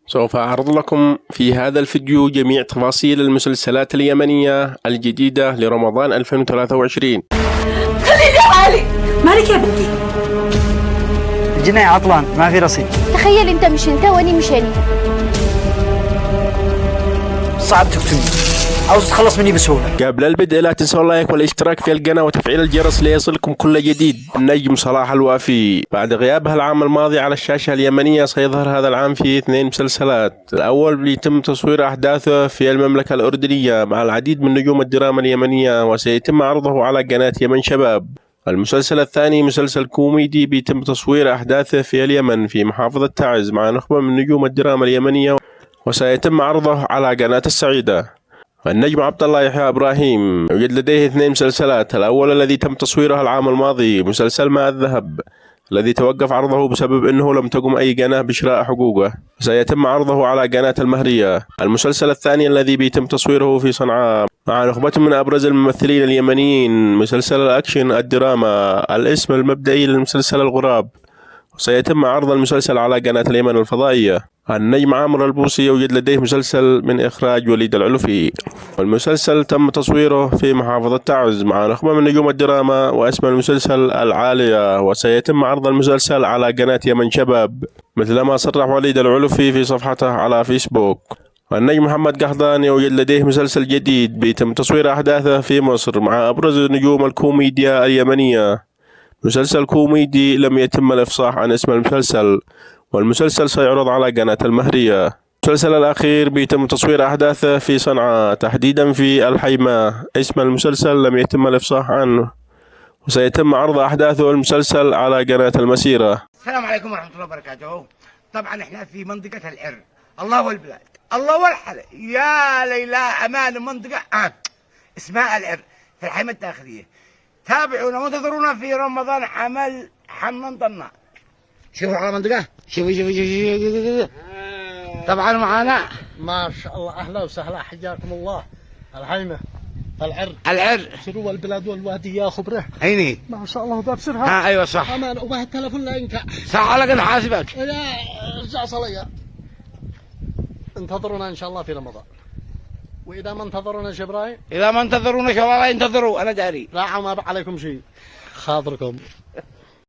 سوف أعرض لكم في هذا الفيديو جميع تفاصيل المسلسلات اليمنية الجديدة لرمضان 2023. خليني حالي. مالك يا بنتي؟ الجناية عطلان ما في رصيد. تخيل انت مش انت واني مش اني. صعب تقتلني، عاوز تتخلص مني بسهولة. قبل البدء لا تنسوا اللايك والاشتراك في القناة وتفعيل الجرس ليصلكم كل جديد. النجم صلاح الوافي بعد غيابها العام الماضي على الشاشة اليمنية سيظهر هذا العام في 2 مسلسلات. الأول بيتم تصوير أحداثه في المملكة الأردنية مع العديد من نجوم الدراما اليمنية وسيتم عرضه على قناة يمن شباب. المسلسل الثاني مسلسل كوميدي بيتم تصوير أحداثه في اليمن في محافظة تعز مع نخبة من نجوم الدراما اليمنية وسيتم عرضه على قناة السعيدة. النجم عبد الله يحيى إبراهيم يوجد لديه 2 مسلسلات. الأول الذي تم تصويره العام الماضي مسلسل ماء الذهب الذي توقف عرضه بسبب أنه لم تقم أي قناة بشراء حقوقه، سيتم عرضه على قناة المهرية. المسلسل الثاني الذي بيتم تصويره في صنعاء مع نخبة من أبرز الممثلين اليمنيين مسلسل الأكشن الدراما الاسم المبدئي للمسلسل الغراب، وسيتم عرض المسلسل على قناة اليمن الفضائية. النجم عامر البوصي يوجد لديه مسلسل من إخراج وليد العلفي، والمسلسل تم تصويره في محافظة تعز مع نخبة من نجوم الدراما واسم المسلسل العالية، وسيتم عرض المسلسل على قناة يمن شباب مثلما صرح وليد العلفي في صفحته على فيسبوك. النجم محمد قحطاني يوجد لديه مسلسل جديد بيتم تصوير أحداثه في مصر مع أبرز نجوم الكوميديا اليمنية. مسلسل كوميدي لم يتم الإفصاح عن اسم المسلسل، والمسلسل سيعرض على قناة المهرية. المسلسل الأخير بيتم تصوير أحداثه في صنعاء تحديدا في الحيمة، اسم المسلسل لم يتم الإفصاح عنه وسيتم عرض أحداثه المسلسل على قناة المسيرة. السلام عليكم ورحمة الله وبركاته. طبعا احنا في منطقة العر، الله والبلاد الله والحلا يا ليلى أمان منطقة اسمها العر في الحيمة الداخلية. تابعونا وانتظرونا في رمضان عمل حمام طناء. شوفوا على منطقة، شوفوا طبعا معانا ما شاء الله. اهلا وسهلا حياكم الله. الحيمة العر سروا البلاد والوادي يا خبره. عيني ما شاء الله بابسرها. ايوه صح. امان وبه التلفون لا ينكع صح على قد حاسبك. يا رجع صليا. انتظرونا ان شاء الله في رمضان. واذا ما انتظرونا شبراي، اذا ما انتظرونا شباب ينتظروا انا داري. لا ما عليكم شيء خاطركم.